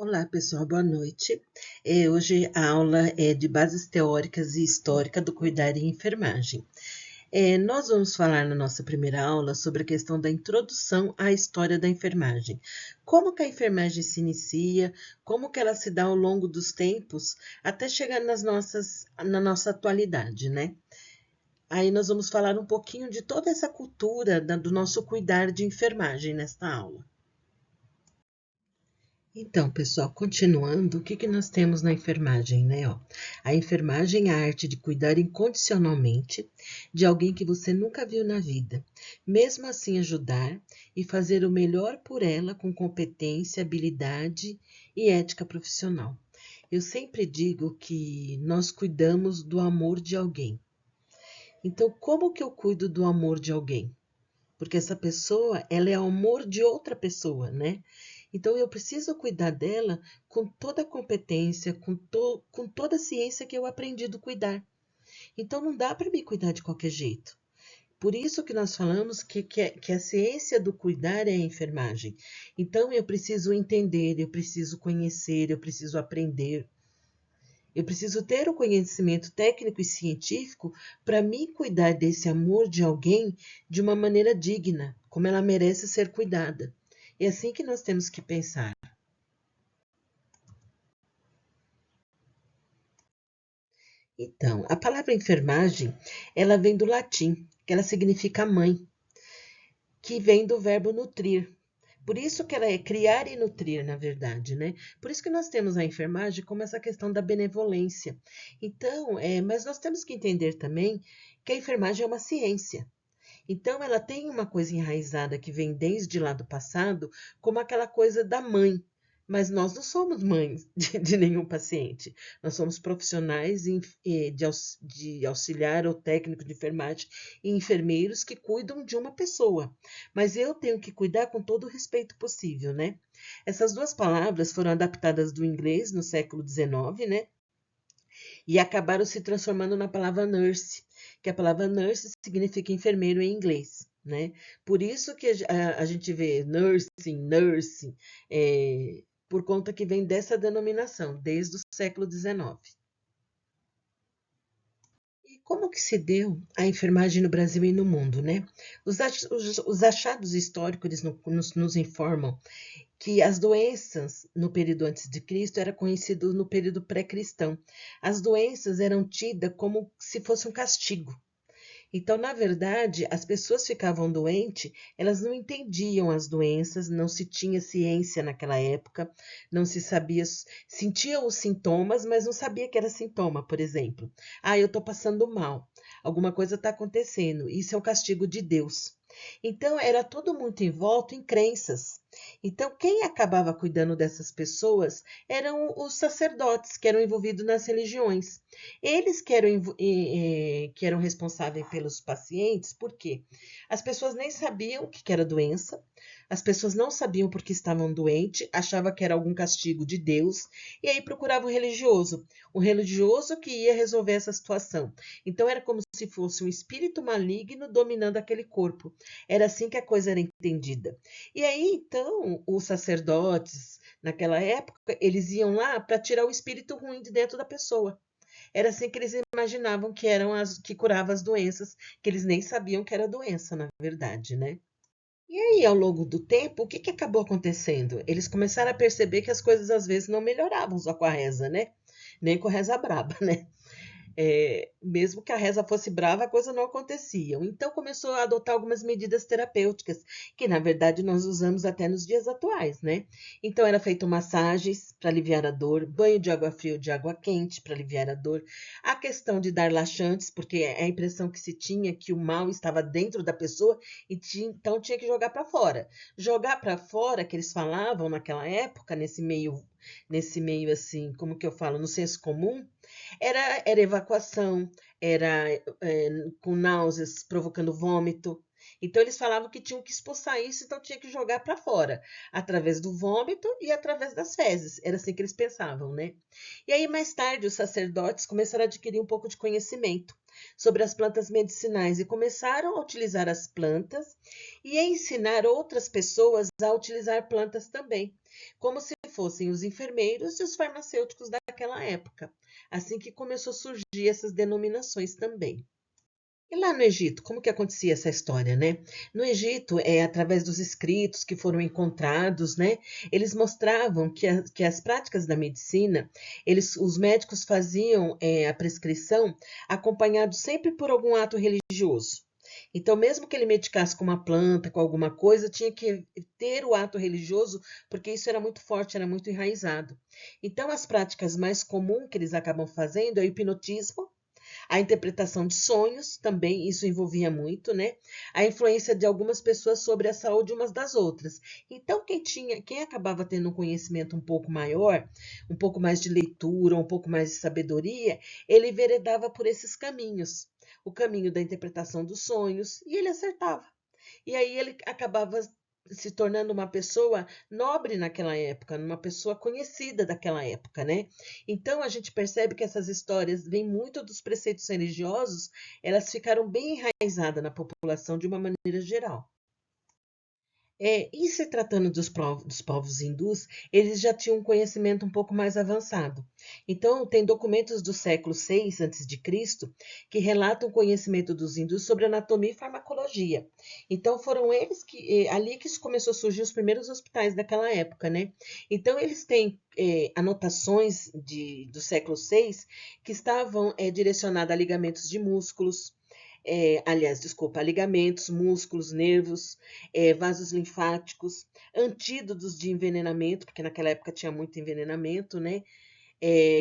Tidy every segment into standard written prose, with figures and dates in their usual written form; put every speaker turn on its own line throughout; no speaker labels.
Olá, pessoal, boa noite. Hoje a aula é de bases teóricas e histórica do cuidar e enfermagem. Nós vamos falar na nossa primeira aula sobre a questão da introdução à história da enfermagem. Como que a enfermagem se inicia, como que ela se dá ao longo dos tempos, até chegar na nossa atualidade, né? Aí nós vamos falar um pouquinho de toda essa cultura do nosso cuidar de enfermagem nesta aula. Então, pessoal, continuando, o que nós temos na enfermagem, né? A enfermagem é a arte de cuidar incondicionalmente de alguém que você nunca viu na vida, mesmo assim ajudar e fazer o melhor por ela com competência, habilidade e ética profissional. Eu sempre digo que nós cuidamos do amor de alguém. Então, como que eu cuido do amor de alguém? Porque essa pessoa, ela é o amor de outra pessoa, né? Então eu preciso cuidar dela com toda a competência, com toda a ciência que eu aprendi do cuidar. Então não dá para me cuidar de qualquer jeito. Por isso que nós falamos que a ciência do cuidar é a enfermagem. Então eu preciso entender, eu preciso conhecer, eu preciso aprender. Eu preciso ter o conhecimento técnico e científico para me cuidar desse amor de alguém de uma maneira digna, como ela merece ser cuidada. É assim que nós temos que pensar. Então, a palavra enfermagem, ela vem do latim, que ela significa mãe, que vem do verbo nutrir. Por isso que ela é criar e nutrir, na verdade, né? Por isso que nós temos a enfermagem como essa questão da benevolência. Então, mas nós temos que entender também que a enfermagem é uma ciência. Então, ela tem uma coisa enraizada que vem desde lá do passado, como aquela coisa da mãe. Mas nós não somos mães de nenhum paciente. Nós somos profissionais de auxiliar ou técnico de enfermagem e enfermeiros que cuidam de uma pessoa. Mas eu tenho que cuidar com todo o respeito possível, né? Essas duas palavras foram adaptadas do inglês no século XIX, né? E acabaram se transformando na palavra nurse, que a palavra nurse significa enfermeiro em inglês, né? Por isso que a gente vê nursing, por conta que vem dessa denominação, desde o século XIX. E como que se deu a enfermagem no Brasil e no mundo, né? Os achados históricos eles nos informam que as doenças no período antes de Cristo era conhecido no período pré-cristão. As doenças eram tidas como se fosse um castigo. Então, na verdade, as pessoas ficavam doentes, elas não entendiam as doenças, não se tinha ciência naquela época, não se sabia, sentia os sintomas, mas não sabia que era sintoma, por exemplo. Ah, eu estou passando mal, alguma coisa está acontecendo, isso é um castigo de Deus. Então, era tudo muito envolto em crenças. Então, quem acabava cuidando dessas pessoas eram os sacerdotes que eram envolvidos nas religiões. Eles que eram responsáveis pelos pacientes, por quê? As pessoas nem sabiam o que era doença, as pessoas não sabiam por que estavam doentes, achavam que era algum castigo de Deus, e aí procuravam o religioso que ia resolver essa situação. Então era como se fosse um espírito maligno dominando aquele corpo. Era assim que a coisa era entendida. E aí, então, os sacerdotes, naquela época, eles iam lá para tirar o espírito ruim de dentro da pessoa. Era assim que eles imaginavam que eram as que curavam as doenças, que eles nem sabiam que era doença, na verdade, né? E aí, ao longo do tempo, o que acabou acontecendo? Eles começaram a perceber que as coisas às vezes não melhoravam só com a reza, né? Nem com a reza braba, né? Mesmo que a reza fosse brava, a coisa não acontecia. Então começou a adotar algumas medidas terapêuticas, que na verdade nós usamos até nos dias atuais, né? Então era feito massagens para aliviar a dor, banho de água fria ou de água quente para aliviar a dor, a questão de dar laxantes, porque é a impressão que se tinha que o mal estava dentro da pessoa e então tinha que jogar para fora. Jogar para fora, que eles falavam naquela época, nesse meio assim, como que eu falo, no senso comum, era evacuação, era com náuseas, provocando vômito. Então, eles falavam que tinham que expulsar isso, então tinha que jogar para fora, através do vômito e através das fezes. Era assim que eles pensavam, né? E aí, mais tarde, os sacerdotes começaram a adquirir um pouco de conhecimento sobre as plantas medicinais e começaram a utilizar as plantas e a ensinar outras pessoas a utilizar plantas também, como se fossem os enfermeiros e os farmacêuticos daquela época. Assim que começou a surgir essas denominações também. E lá no Egito, como que acontecia essa história, né? No Egito, através dos escritos que foram encontrados, né, eles mostravam que as práticas da medicina, os médicos faziam a prescrição acompanhado sempre por algum ato religioso. Então, mesmo que ele medicasse com uma planta, com alguma coisa, tinha que ter o ato religioso, porque isso era muito forte, era muito enraizado. Então, as práticas mais comuns que eles acabam fazendo é o hipnotismo, a interpretação de sonhos, também isso envolvia muito, né? A influência de algumas pessoas sobre a saúde umas das outras. Então, quem acabava tendo um conhecimento um pouco maior, um pouco mais de leitura, um pouco mais de sabedoria, ele enveredava por esses caminhos. O caminho da interpretação dos sonhos, e ele acertava. E aí ele acabava se tornando uma pessoa nobre naquela época, uma pessoa conhecida daquela época, né? Então a gente percebe que essas histórias vêm muito dos preceitos religiosos, elas ficaram bem enraizadas na população de uma maneira geral. Em se tratando dos povos hindus, eles já tinham um conhecimento um pouco mais avançado. Então, tem documentos do século VI a.C. que relatam o conhecimento dos hindus sobre anatomia e farmacologia. Então, foram eles ali que começou a surgir os primeiros hospitais daquela época, né? Então, eles têm anotações do século VI que estavam direcionadas a ligamentos de músculos, a ligamentos, músculos, nervos, vasos linfáticos, antídotos de envenenamento, porque naquela época tinha muito envenenamento, né?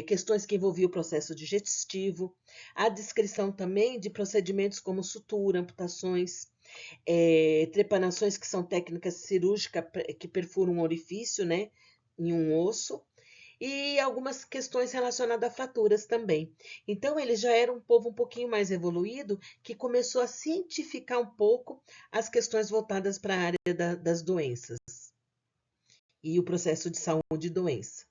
Questões que envolviam o processo digestivo, a descrição também de procedimentos como sutura, amputações, trepanações, que são técnicas cirúrgicas que perfuram um orifício, né, em um osso, e algumas questões relacionadas a fraturas também. Então, ele já era um povo um pouquinho mais evoluído, que começou a cientificar um pouco as questões voltadas para a área das doenças e o processo de saúde e doença.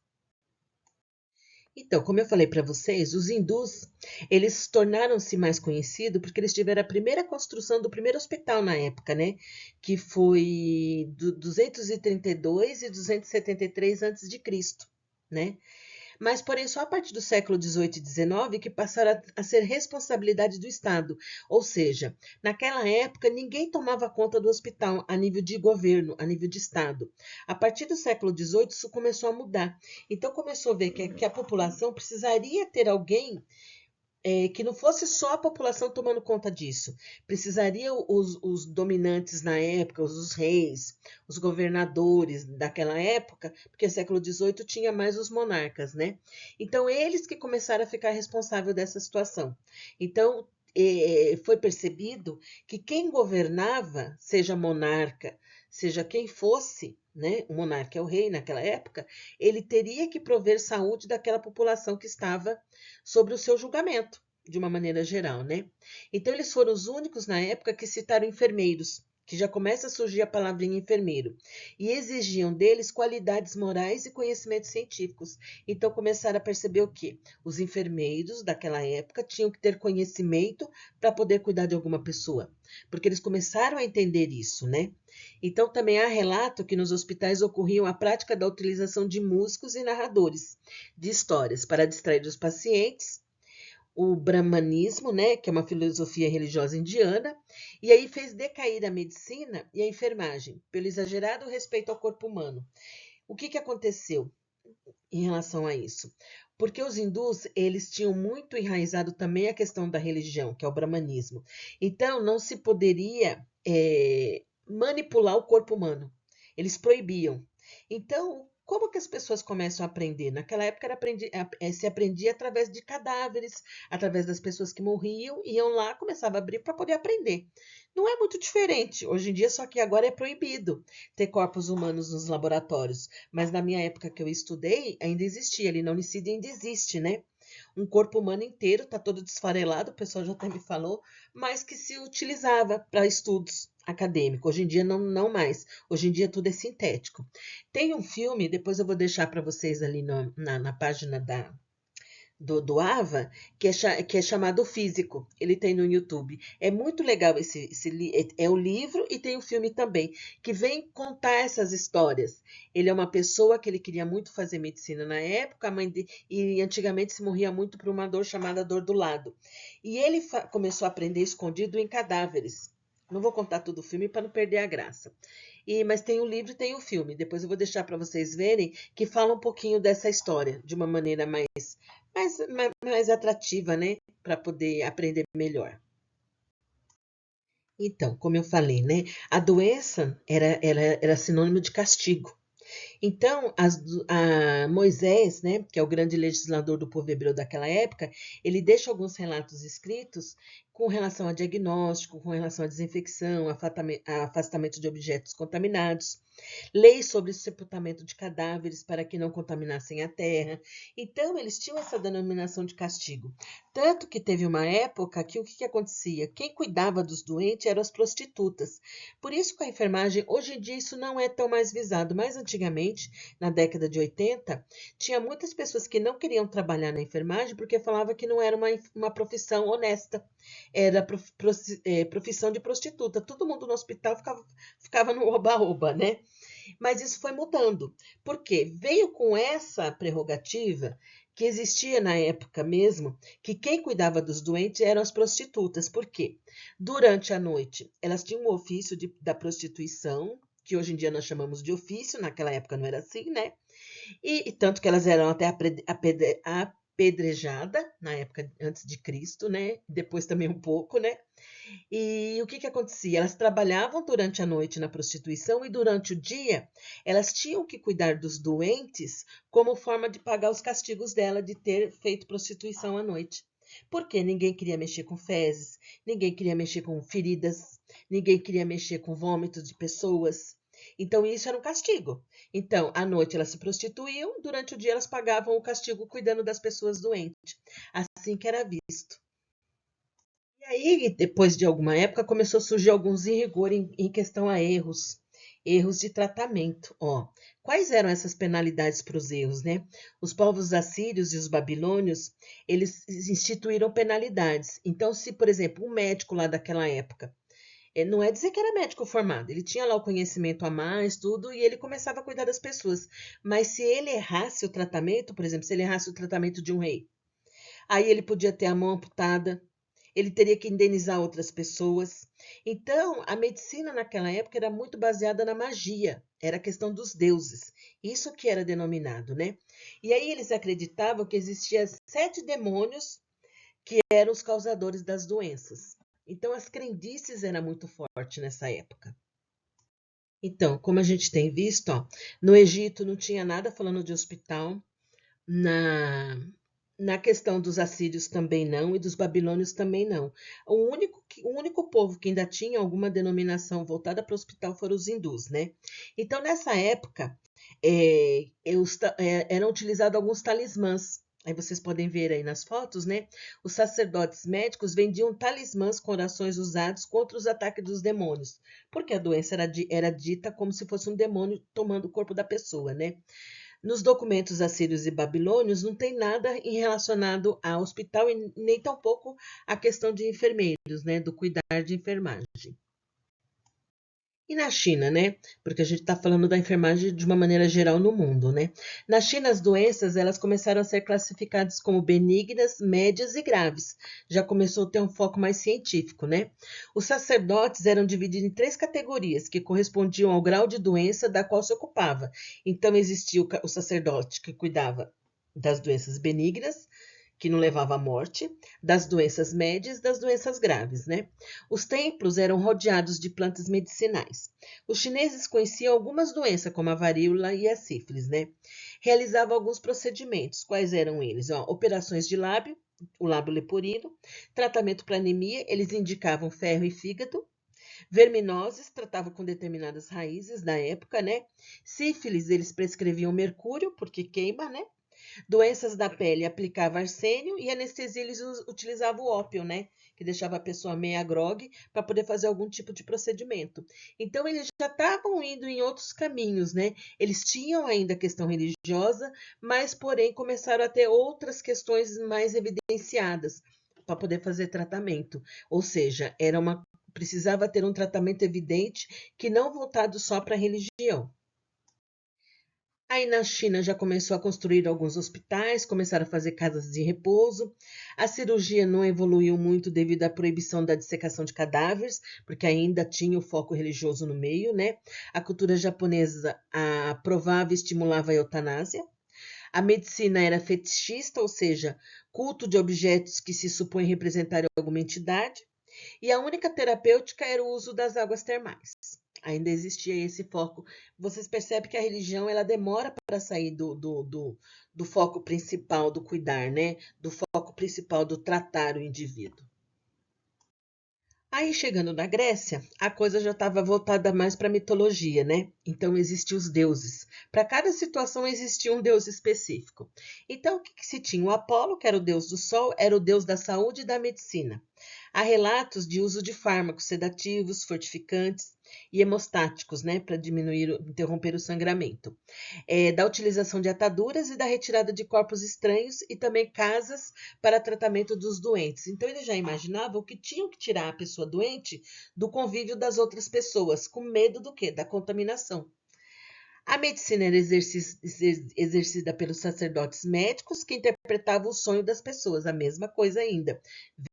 Então, como eu falei para vocês, os hindus, eles tornaram-se mais conhecidos porque eles tiveram a primeira construção do primeiro hospital na época, né? Que foi do 232 e 273 a.C., né? Mas, porém, só a partir do século XVIII e XIX que passaram a ser responsabilidade do Estado. Ou seja, naquela época, ninguém tomava conta do hospital a nível de governo, a nível de Estado. A partir do século XVIII, isso começou a mudar. Então, começou a ver que a população precisaria ter alguém que não fosse só a população tomando conta disso. Precisaria os dominantes na época, os reis, os governadores daquela época, porque no século XVIII tinha mais os monarcas, né? Então, eles que começaram a ficar responsáveis dessa situação. Então, foi percebido que quem governava, seja monarca, seja quem fosse, né, o monarca é o rei naquela época, ele teria que prover saúde daquela população que estava sobre o seu julgamento, de uma maneira geral, né? Então, eles foram os únicos na época que citaram enfermeiros, que já começa a surgir a palavrinha enfermeiro, e exigiam deles qualidades morais e conhecimentos científicos. Então, começaram a perceber o quê? Os enfermeiros daquela época tinham que ter conhecimento para poder cuidar de alguma pessoa, porque eles começaram a entender isso, né? Então, também há relato que nos hospitais ocorriam a prática da utilização de músicos e narradores de histórias para distrair os pacientes, o brahmanismo, né, que é uma filosofia religiosa indiana, e aí fez decair a medicina e a enfermagem, pelo exagerado respeito ao corpo humano. O que aconteceu em relação a isso? Porque os hindus, eles tinham muito enraizado também a questão da religião, que é o brahmanismo. Então, não se poderia manipular o corpo humano. Eles proibiam. Então, como que as pessoas começam a aprender? Naquela época se aprendia através de cadáveres, através das pessoas que morriam, iam lá, começava a abrir para poder aprender. Não é muito diferente hoje em dia, só que agora é proibido ter corpos humanos nos laboratórios. Mas na minha época que eu estudei, ainda existia, ali na Unicid ainda existe, né? Um corpo humano inteiro, está todo desfarelado, o pessoal já até me falou, mas que se utilizava para estudos acadêmicos. Hoje em dia não mais. Hoje em dia tudo é sintético. Tem um filme, depois eu vou deixar para vocês ali na página doava, que é chamado Físico. Ele tem no YouTube. É muito legal é o livro e tem o filme também, que vem contar essas histórias. Ele é uma pessoa que ele queria muito fazer medicina na época, e antigamente se morria muito por uma dor chamada dor do lado. E ele começou a aprender escondido em cadáveres. Não vou contar todo o filme para não perder a graça. Mas tem o livro e tem o filme. Depois eu vou deixar para vocês verem, que fala um pouquinho dessa história de uma maneira mais atrativa, né? Para poder aprender melhor. Então, como eu falei, né? A doença era sinônimo de castigo. Então, Moisés, né, que é o grande legislador do povo hebreu daquela época, ele deixa alguns relatos escritos com relação a diagnóstico, com relação à desinfecção, a afastamento de objetos contaminados, leis sobre o sepultamento de cadáveres para que não contaminassem a terra. Então, eles tinham essa denominação de castigo. Tanto que teve uma época que o que acontecia? Quem cuidava dos doentes eram as prostitutas. Por isso que a enfermagem, hoje em dia, isso não é tão mais visado, mas antigamente, na década de 80, tinha muitas pessoas que não queriam trabalhar na enfermagem porque falavam que não era uma profissão honesta, era profissão de prostituta. Todo mundo no hospital ficava no oba-oba, né? Mas isso foi mudando, porque veio com essa prerrogativa que existia na época mesmo, que quem cuidava dos doentes eram as prostitutas. Por quê? Durante a noite, elas tinham o ofício da prostituição, que hoje em dia nós chamamos de ofício, naquela época não era assim, né? E tanto que elas eram até apedrejadas, na época antes de Cristo, né? Depois também um pouco, né? E o que acontecia? Elas trabalhavam durante a noite na prostituição e durante o dia elas tinham que cuidar dos doentes como forma de pagar os castigos dela de ter feito prostituição à noite. Porque ninguém queria mexer com fezes, ninguém queria mexer com feridas, ninguém queria mexer com vômitos de pessoas. Então isso era um castigo. Então, à noite elas se prostituíam, durante o dia elas pagavam o castigo cuidando das pessoas doentes. Assim que era visto. E aí, depois de alguma época, começou a surgir alguns rigor em questão a erros de tratamento. Ó, quais eram essas penalidades para os erros, né? Os povos assírios e os babilônios, eles instituíram penalidades. Então, se, por exemplo, um médico lá daquela época, não é dizer que era médico formado, ele tinha lá o conhecimento a mais, tudo, e ele começava a cuidar das pessoas. Mas se ele errasse o tratamento, por exemplo, se ele errasse o tratamento de um rei, aí ele podia ter a mão amputada, ele teria que indenizar outras pessoas. Então, a medicina naquela época era muito baseada na magia, era a questão dos deuses. Isso que era denominado, né? E aí eles acreditavam que existiam 7 demônios que eram os causadores das doenças. Então, as crendices eram muito fortes nessa época. Então, como a gente tem visto, ó, no Egito não tinha nada falando de hospital, na Na questão dos assírios também não, e dos babilônios também não. O único povo que ainda tinha alguma denominação voltada para o hospital foram os hindus, né? Então, nessa época, eram utilizados alguns talismãs. Aí vocês podem ver aí nas fotos, né? Os sacerdotes médicos vendiam talismãs com orações usados contra os ataques dos demônios, porque a doença era dita como se fosse um demônio tomando o corpo da pessoa, né? Nos documentos assírios e babilônios não tem nada em relacionado ao hospital e nem tampouco a questão de enfermeiros, né, do cuidar de enfermagem. E na China, né? Porque a gente está falando da enfermagem de uma maneira geral no mundo, né? Na China, as doenças elas começaram a ser classificadas como benignas, médias e graves. Já começou a ter um foco mais científico, né? Os sacerdotes eram divididos em 3 categorias que correspondiam ao grau de doença da qual se ocupava. Então existia o sacerdote que cuidava das doenças benignas, que não levava à morte, das doenças médias e das doenças graves, né? Os templos eram rodeados de plantas medicinais. Os chineses conheciam algumas doenças, como a varíola e a sífilis, né? Realizavam alguns procedimentos. Quais eram eles? Ó, operações de lábio, o lábio leporino, tratamento para anemia, eles indicavam ferro e fígado, verminoses, tratavam com determinadas raízes da época, né? Sífilis, eles prescreviam mercúrio, porque queima, né? Doenças da pele, aplicava arsênio e anestesia eles utilizavam o ópio, né? Que deixava a pessoa meia grogue para poder fazer algum tipo de procedimento. Então eles já estavam indo em outros caminhos, né? Eles tinham ainda a questão religiosa, mas porém começaram a ter outras questões mais evidenciadas para poder fazer tratamento. Ou seja, precisava ter um tratamento evidente que não voltado só para a religião. Aí na China já começou a construir alguns hospitais, começaram a fazer casas de repouso. A cirurgia não evoluiu muito devido à proibição da dissecação de cadáveres, porque ainda tinha o foco religioso no meio, né? A cultura japonesa aprovava e estimulava a eutanásia. A medicina era fetichista, ou seja, culto de objetos que se supõe representar alguma entidade. E a única terapêutica era o uso das águas termais. Ainda existia esse foco. Vocês percebem que a religião ela demora para sair do foco principal do cuidar, né? Do foco principal do tratar o indivíduo. Aí, chegando na Grécia, a coisa já estava voltada mais para a mitologia, né? Então, existiam os deuses. Para cada situação existia um deus específico. Então, o que se tinha? O Apolo, que era o deus do sol, era o deus da saúde e da medicina. Há relatos de uso de fármacos sedativos, fortificantes e hemostáticos, né? Para interromper o sangramento. Da utilização de ataduras e da retirada de corpos estranhos e também casas para tratamento dos doentes. Então, eles já imaginavam que tinham que tirar a pessoa doente do convívio das outras pessoas, com medo do quê? Da contaminação. A medicina era exercida pelos sacerdotes médicos que interpretavam o sonho das pessoas, a mesma coisa ainda.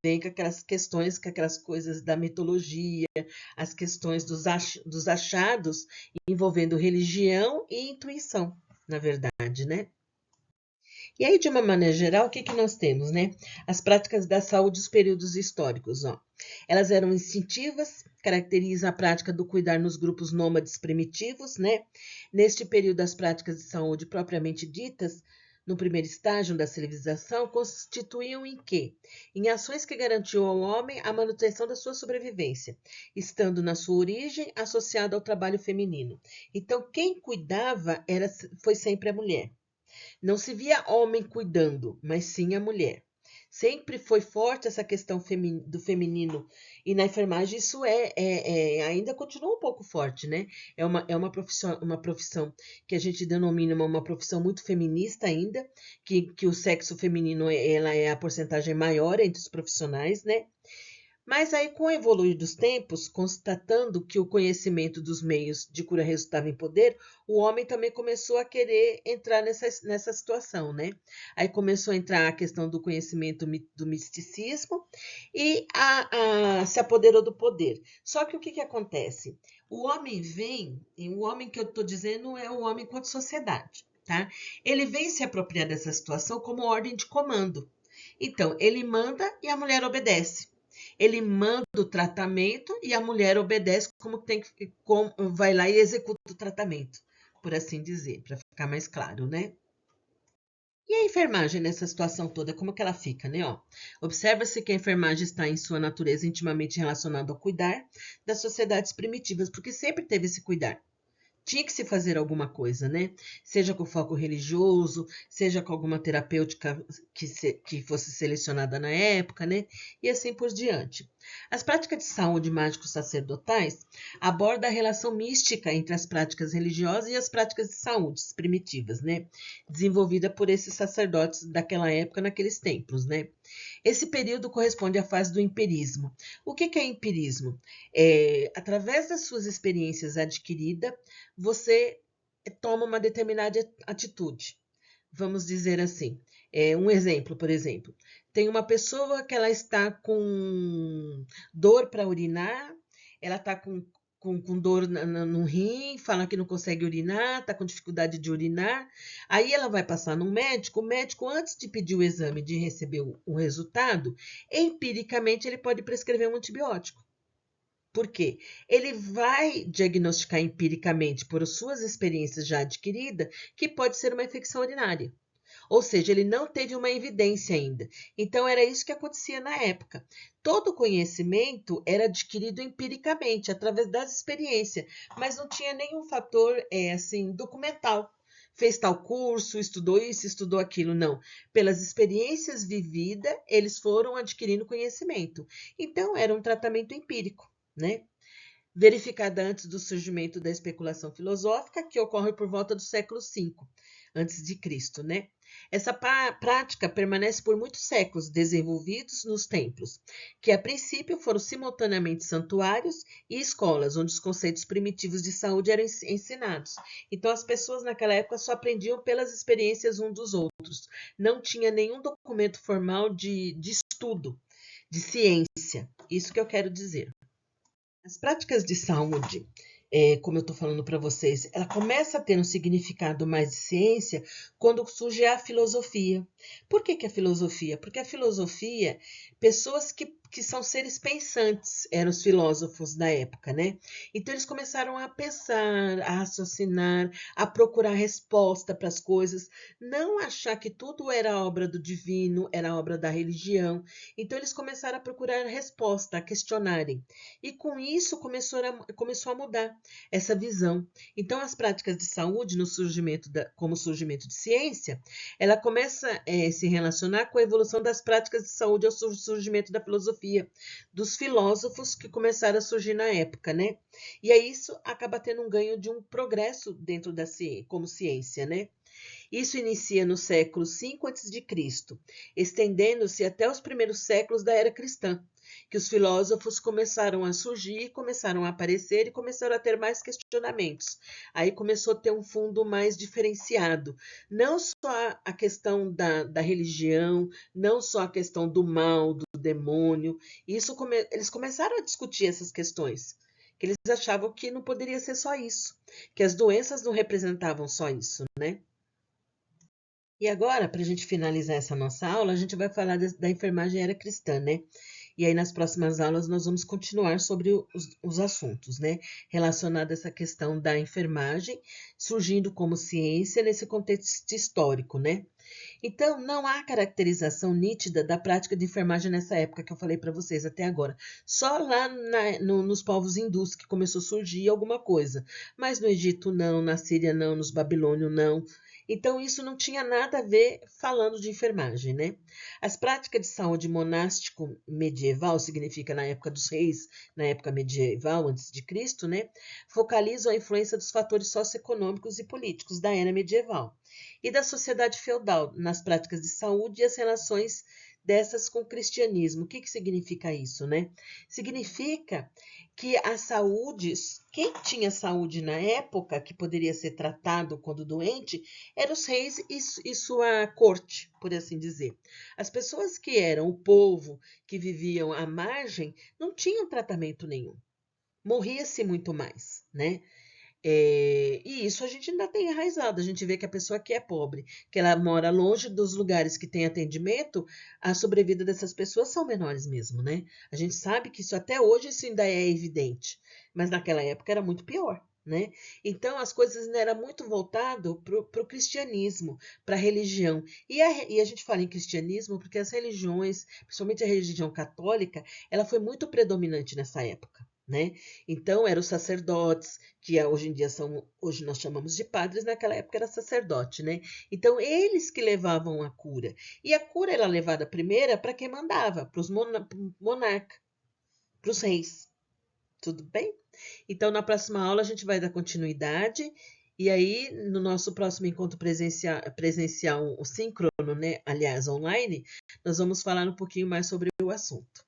Vem com aquelas questões, com aquelas coisas da mitologia, as questões dos achados envolvendo religião e intuição, na verdade, né? E aí, de uma maneira geral, o que nós temos, né? As práticas da saúde dos períodos históricos, ó. Elas eram instintivas, caracterizam a prática do cuidar nos grupos nômades primitivos, né? Neste período, as práticas de saúde propriamente ditas, no primeiro estágio da civilização, constituíam em quê? Em ações que garantiam ao homem a manutenção da sua sobrevivência, estando na sua origem associada ao trabalho feminino. Então, quem cuidava foi sempre a mulher. Não se via homem cuidando, mas sim a mulher. Sempre foi forte essa questão do feminino. E na enfermagem isso ainda continua um pouco forte, né? É uma profissão que a gente denomina uma profissão muito feminista ainda, que o sexo feminino ela é a porcentagem maior entre os profissionais, né? Mas aí, com o evoluir dos tempos, constatando que o conhecimento dos meios de cura resultava em poder, o homem também começou a querer entrar nessa situação, né? Aí começou a entrar a questão do conhecimento do misticismo e se apoderou do poder. Só que o que acontece? O homem vem, e o homem que eu estou dizendo é o homem enquanto sociedade, tá? Ele vem se apropriar dessa situação como ordem de comando. Então, ele manda e a mulher obedece. Ele manda o tratamento e a mulher obedece vai lá e executa o tratamento, por assim dizer, para ficar mais claro, né? E a enfermagem nessa situação toda, como que ela fica, né? Observa-se que a enfermagem está em sua natureza intimamente relacionada ao cuidar das sociedades primitivas, porque sempre teve esse cuidar. Tinha que se fazer alguma coisa, né? Seja com foco religioso, seja com alguma terapêutica que fosse selecionada na época, né? E assim por diante. As práticas de saúde mágicos sacerdotais abordam a relação mística entre as práticas religiosas e as práticas de saúde primitivas, né? Desenvolvida por esses sacerdotes daquela época, naqueles templos, né? Esse período corresponde à fase do empirismo. O que é empirismo? Através das suas experiências adquiridas, você toma uma determinada atitude. Vamos dizer assim. Um exemplo, por exemplo. Tem uma pessoa que ela está com dor para urinar, ela está com dor no rim, fala que não consegue urinar, está com dificuldade de urinar. Aí ela vai passar no médico. O médico, antes de pedir o exame, de receber o resultado, empiricamente ele pode prescrever um antibiótico. Por quê? Ele vai diagnosticar empiricamente, por suas experiências já adquiridas, que pode ser uma infecção urinária. Ou seja, ele não teve uma evidência ainda. Então, era isso que acontecia na época. Todo conhecimento era adquirido empiricamente, através das experiências, mas não tinha nenhum fator assim documental. fez tal curso, estudou isso, estudou aquilo, não. Pelas experiências vividas, eles foram adquirindo conhecimento. Então, era um tratamento empírico, né? Verificada antes do surgimento da especulação filosófica, que ocorre por volta do século V antes de Cristo, né? Essa prática permanece por muitos séculos desenvolvidos nos templos, que a princípio foram simultaneamente santuários e escolas, onde os conceitos primitivos de saúde eram ensinados. Então as pessoas naquela época só aprendiam pelas experiências uns dos outros. Não tinha nenhum documento formal de estudo, de ciência. Isso que eu quero dizer. As práticas de saúde, como eu estou falando para vocês, ela começa a ter um significado mais de ciência quando surge a filosofia. Por que a filosofia? Porque a filosofia, pessoas que são seres pensantes, eram os filósofos da época, né? Então eles começaram a pensar, a raciocinar, a procurar resposta para as coisas, não achar que tudo era obra do divino, era obra da religião. Então eles começaram a procurar resposta, a questionarem. E com isso começou a mudar essa visão. Então, as práticas de saúde, como surgimento de ciência, ela começa a se relacionar com a evolução das práticas de saúde ao surgimento da filosofia, dos filósofos que começaram a surgir na época, né? E aí isso acaba tendo um ganho de um progresso dentro da ciência, como ciência, né? Isso inicia no século V a.C., estendendo-se até os primeiros séculos da era cristã, que os filósofos começaram a surgir, começaram a aparecer e começaram a ter mais questionamentos. Aí começou a ter um fundo mais diferenciado. Não só a questão da religião, não só a questão do mal, do demônio. Eles começaram a discutir essas questões. Que eles achavam que não poderia ser só isso, que as doenças não representavam só isso, né? E agora, para a gente finalizar essa nossa aula, a gente vai falar da enfermagem era cristã, né? E aí, nas próximas aulas, nós vamos continuar sobre os assuntos, né? Relacionados a essa questão da enfermagem, surgindo como ciência nesse contexto histórico, né? Então, não há caracterização nítida da prática de enfermagem nessa época que eu falei para vocês até agora. Só lá nos povos hindus que começou a surgir alguma coisa. Mas no Egito não, na Síria não, nos babilônios não. Então, isso não tinha nada a ver falando de enfermagem, né? As práticas de saúde monástico medieval, significa na época dos reis, na época medieval, antes de Cristo, né? Focalizam a influência dos fatores socioeconômicos e políticos da era medieval e da sociedade feudal nas práticas de saúde e as relações dessas com o cristianismo. O que significa isso, né? Significa que a saúde, quem tinha saúde na época, que poderia ser tratado quando doente, eram os reis e sua corte, por assim dizer. As pessoas que eram o povo, que viviam à margem, não tinham tratamento nenhum. Morria-se muito mais, né? E isso a gente ainda tem enraizado. A gente vê que a pessoa que é pobre, que ela mora longe dos lugares que tem atendimento, a sobrevida dessas pessoas são menores mesmo, né? A gente sabe que isso até hoje isso ainda é evidente, mas naquela época era muito pior. Né? Então as coisas ainda eram muito voltado para o cristianismo, para a religião. E a gente fala em cristianismo porque as religiões, principalmente a religião católica, ela foi muito predominante nessa época. Né? Então eram os sacerdotes, que hoje em dia hoje nós chamamos de padres, naquela época era sacerdote, né? Então eles que levavam a cura. E a cura era levada primeiro para quem mandava, para os monarcas, para os reis. Tudo bem? Então na próxima aula a gente vai dar continuidade. E aí, no nosso próximo encontro presencial o síncrono, né? Aliás, online, nós vamos falar um pouquinho mais sobre o assunto.